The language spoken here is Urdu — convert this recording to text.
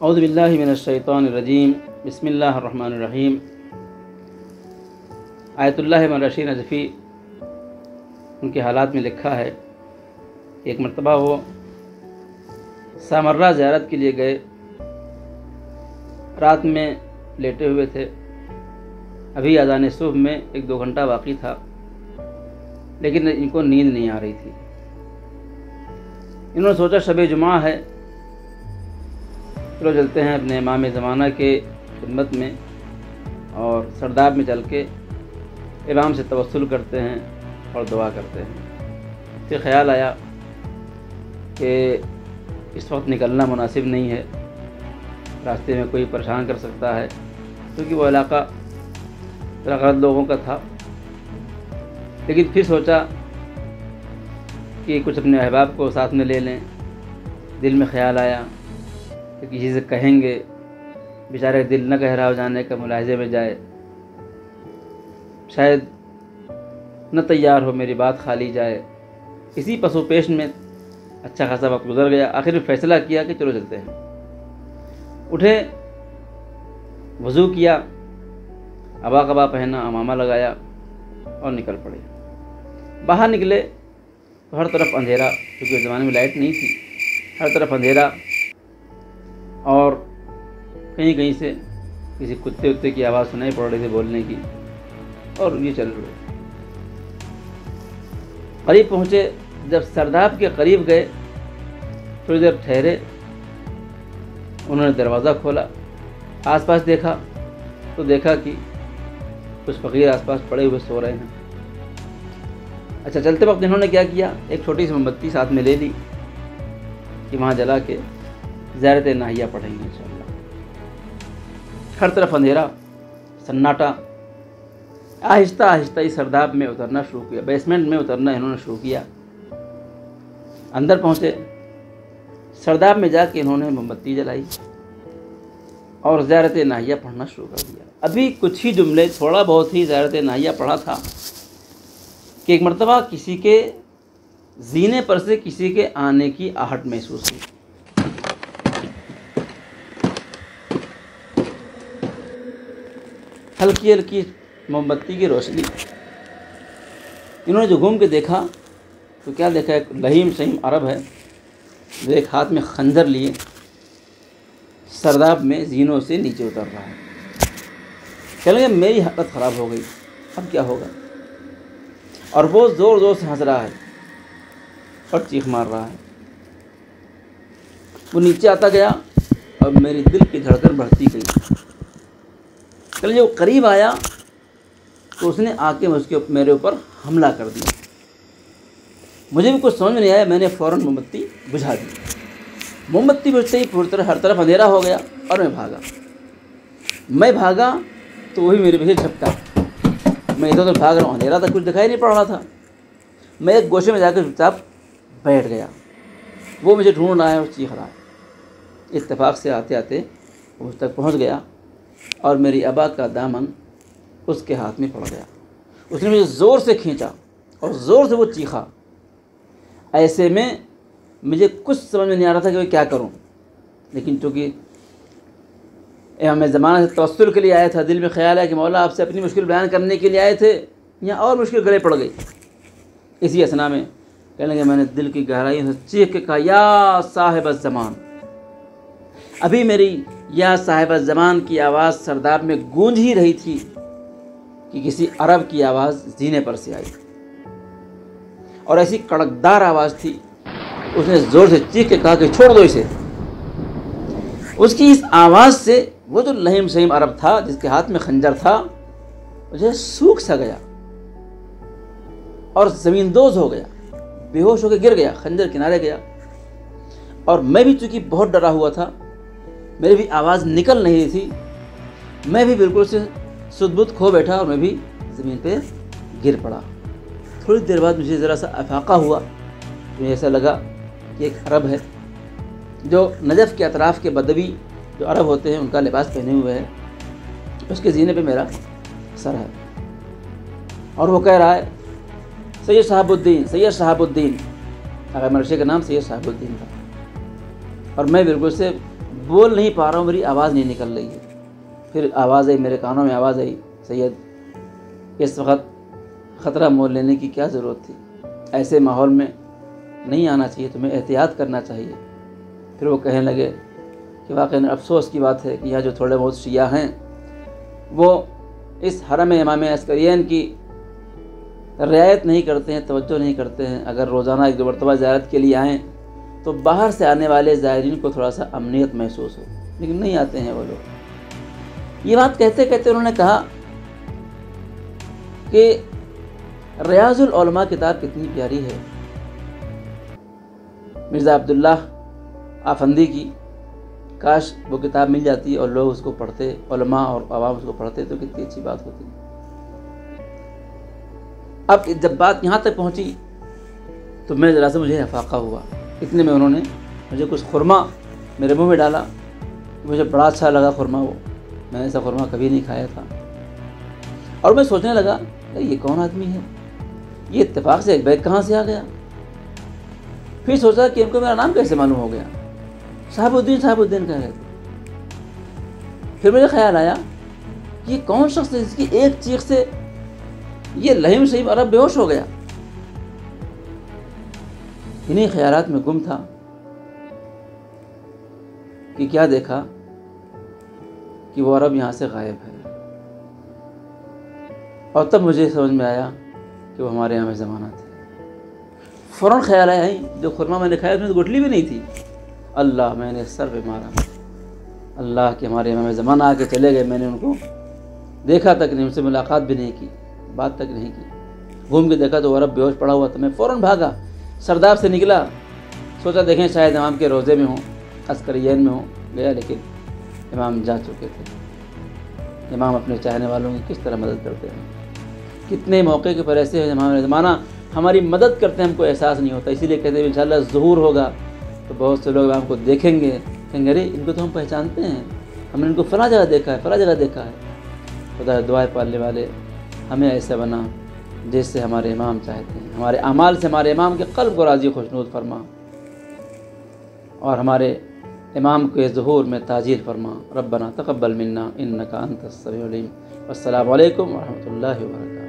اعوذ باللہ من الشیطان الرجیم، بسم اللہ الرحمن الرحیم۔ آیت اللہ رشید نجفی ان کے حالات میں لکھا ہے، ایک مرتبہ وہ سامرہ زیارت کے لیے گئے، رات میں لیٹے ہوئے تھے، ابھی اذان صبح میں 1-2 گھنٹہ باقی تھا، لیکن ان کو نیند نہیں آ رہی تھی۔ انہوں نے سوچا شب جمعہ ہے، چلو چلتے ہیں اپنے امام زمانہ کے خدمت میں اور سرداب میں چل کے امام سے توسل کرتے ہیں اور دعا کرتے ہیں۔ پھر خیال آیا کہ اس وقت نکلنا مناسب نہیں ہے، راستے میں کوئی پریشان کر سکتا ہے، کیونکہ وہ علاقہ ذرا غلط لوگوں کا تھا۔ لیکن پھر سوچا کہ کچھ اپنے احباب کو ساتھ میں لے لیں۔ دل میں خیال آیا کہ کسی سے کہیں گے، بیچارے دل نہ گہرا ہو جانے کا ملاحظے میں جائے، شاید نہ تیار ہو، میری بات خالی جائے۔ اسی پس و پیش میں اچھا خاصا وقت گزر گیا۔ آخر میں فیصلہ کیا کہ چلو چلتے ہیں۔ اٹھے، وضو کیا، عبا قبا پہنا، عمامہ لگایا اور نکل پڑے۔ باہر نکلے تو ہر طرف اندھیرا، کیونکہ اس زمانے میں لائٹ نہیں تھی، ہر طرف اندھیرا، اور کہیں کہیں سے کسی کتے وتے کی آواز سنائی پڑ رہی تھی بولنے کی، اور یہ چل رہے۔ قریب پہنچے، جب سرداب کے قریب گئے، تھوڑی دیر ٹھہرے، انہوں نے دروازہ کھولا، آس پاس دیکھا تو دیکھا کہ کچھ فقیر آس پاس پڑے ہوئے سو رہے ہیں۔ اچھا، چلتے وقت انہوں نے کیا کیا، ایک چھوٹی سی موم بتی ساتھ میں لے لی کہ وہاں جلا کے زیارت ناہیہ پڑھیں گے انشاءاللہ۔ ہر طرف اندھیرا، سناٹا۔ آہستہ آہستہ اس سرداب میں اترنا شروع کیا، بیسمنٹ میں اترنا انہوں نے شروع کیا۔ اندر پہنچے، سرداب میں جا کے انہوں نے موم بتی جلائی اور زیارت ناہیہ پڑھنا شروع کر دیا۔ ابھی کچھ ہی جملے، تھوڑا بہت ہی زیارت ناہیہ پڑھا تھا کہ ایک مرتبہ کسی کے زینے پر سے کسی کے آنے کی آہٹ محسوس ہوئی۔ ہلکی ہلکی موم بتی کی روشنی۔ انہوں نے جو گھوم کے دیکھا تو کیا دیکھا، ایک لہیم شہیم عرب ہے جو ایک ہاتھ میں خنجر لیے سرداب میں زینوں سے نیچے اتر رہا ہے۔ کہنے لگے میری حالت خراب ہو گئی، اب کیا ہوگا؟ اور وہ زور زور سے ہنس رہا ہے اور چیخ مار رہا ہے۔ وہ نیچے آتا گیا اور میری دل کی دھڑکن بڑھتی گئی۔ کل جب قریب آیا تو اس نے آ کے میرے اوپر حملہ کر دیا۔ مجھے بھی کچھ سمجھ میں نہیں آیا، میں نے فوراً موم بتی بجھا دی۔ موم بتی بجھتے ہی پوری طرح ہر طرف اندھیرا ہو گیا اور میں بھاگا تو وہی میرے پیچھے جھپٹا۔ میں ادھر ادھر بھاگ رہا ہوں، اندھیرا تھا، کچھ دکھائی نہیں پڑ رہا تھا۔ میں ایک گوشے میں جا کے چپ چاپ بیٹھ گیا۔ وہ مجھے ڈھونڈ رہا ہے اور چیخ رہا ہے۔ اتفاق سے آتے آتے وہ اس تک پہنچ گیا اور میری ابا کا دامن اس کے ہاتھ میں پڑ گیا۔ اس نے مجھے زور سے کھینچا اور زور سے وہ چیخا۔ ایسے میں مجھے کچھ سمجھ میں نہیں آ رہا تھا کہ میں کیا کروں، لیکن چونکہ امام زمانہ سے توسل کے لیے آیا تھا، دل میں خیال ہے کہ مولا آپ سے اپنی مشکل بیان کرنے کے لیے آئے تھے، یہاں اور مشکل گلے پڑ گئی۔ اسی اسنا میں کہنے لگے، میں نے دل کی گہرائیوں سے چیخ کے کہا، یا صاحب الزمان۔ ابھی میری یا صاحب الزمان کی آواز سرداب میں گونج ہی رہی تھی کہ کسی عرب کی آواز زینے پر سے آئی، اور ایسی کڑکدار آواز تھی۔ اس نے زور سے چیخ کے کہا کہ چھوڑ دو اسے۔ اس کی اس آواز سے وہ جو لہیم شہیم عرب تھا جس کے ہاتھ میں خنجر تھا، مجھے سوکھ سا گیا اور زمین دوز ہو گیا، بے ہوش ہو کے گر گیا، خنجر کنارے گیا۔ اور میں بھی چونکہ بہت ڈرا ہوا تھا، میری بھی آواز نکل نہیں رہی تھی، میں بھی بالکل سے سد بد کھو بیٹھا اور میں بھی زمین پہ گر پڑا۔ تھوڑی دیر بعد مجھے ذرا سا افاقہ ہوا، مجھے ایسا لگا کہ ایک عرب ہے جو نجف کے اطراف کے بدوی جو عرب ہوتے ہیں ان کا لباس پہنے ہوئے ہے، اس کے زینے پہ میرا سر ہے، اور وہ کہہ رہا ہے سید شہاب الدین، سید شہاب الدین۔ اگر مرشد کا نام سید شہاب الدین تھا، اور میں بالکل سے بول نہیں پا رہا ہوں، میری آواز نہیں نکل رہی ہے۔ پھر آواز آئی، میرے کانوں میں آواز آئی، سید اس وقت خطرہ مول لینے کی کیا ضرورت تھی، ایسے ماحول میں نہیں آنا چاہیے، تمہیں احتیاط کرنا چاہیے۔ پھر وہ کہنے لگے کہ واقعی افسوس کی بات ہے کہ یہاں جو تھوڑے بہت شیعہ ہیں وہ اس حرم امام عسکرین کی رعایت نہیں کرتے ہیں، توجہ نہیں کرتے ہیں۔ اگر روزانہ ایک دو مرتبہ زیارت کے لیے آئیں تو باہر سے آنے والے زائرین کو تھوڑا سا امنیت محسوس ہو، لیکن نہیں آتے ہیں وہ لوگ۔ یہ بات کہتے کہتے انہوں نے کہا کہ ریاض العلماء کتاب کتنی پیاری ہے، مرزا عبداللہ آفندی کی، کاش وہ کتاب مل جاتی اور لوگ اس کو پڑھتے، علماء اور عوام اس کو پڑھتے تو کتنی اچھی بات ہوتی۔ اب جب بات یہاں تک پہنچی تو میں ذرا سے مجھے افاقہ ہوا، اتنے میں انہوں نے مجھے کچھ خرما میرے منہ میں ڈالا، مجھے بڑا اچھا لگا خرما، وہ میں نے ایسا خرما کبھی نہیں کھایا تھا۔ اور میں سوچنے لگا یہ کون آدمی ہے، یہ اتفاق سے ایک بیگ کہاں سے آ گیا۔ پھر سوچا کہ ان کو میرا نام کیسے معلوم ہو گیا، صاحب الدین کہہ رہے تھے۔ پھر مجھے خیال آیا یہ کون شخص ہے جس کی ایک چیخ سے یہ لہیم شہیم عرب بے ہوش ہو گیا۔ انہی خیالات میں گم تھا کہ کیا دیکھا کہ وہ عرب یہاں سے غائب ہے، اور تب مجھے سمجھ میں آیا کہ وہ ہمارے یہاں میں زمانہ تھے۔ فوراً خیال آیا جو خرما میں نے کھایا اس میں تو گٹھلی بھی نہیں تھی۔ اللہ، میں نے سر پہ مارا، اللہ کہ ہمارے امام زمانہ آ کے چلے گئے، میں نے ان کو دیکھا تک نہیں، ان سے ملاقات بھی نہیں کی، بات تک نہیں کی۔ گھوم کے دیکھا تو وہ عرب بے ہوش پڑا ہوا تھا۔ میں فوراً بھاگا، سرداب سے نکلا، سوچا دیکھیں شاید امام کے روضے میں ہوں، عسکرین میں ہوں، گیا لیکن امام جا چکے تھے۔ امام اپنے چاہنے والوں کی کس طرح مدد کرتے ہیں، کتنے موقع کے پر ایسے ہیں امام زمانہ ہماری مدد کرتے ہیں، ہم کو احساس نہیں ہوتا۔ اسی لیے کہتے ہیں انشاءاللہ ظہور ہوگا تو بہت سے لوگ امام کو دیکھیں گے، کہیں گے ارے ان کو تو ہم پہچانتے ہیں، ہم نے ان کو فلاں جگہ دیکھا ہے، فلاں جگہ دیکھا ہے۔ خدا دعائیں پالنے والے ہمیں ایسا بنا جس سے ہمارے امام چاہتے ہیں، ہمارے اعمال سے ہمارے امام کے قلب کو راضی خوشنود فرما، اور ہمارے امام کے ظہور میں تاجیل فرما۔ ربنا تقبل منا انک انت السمیع العلیم۔ والسلام علیکم ورحمۃ اللہ وبرکاتہ۔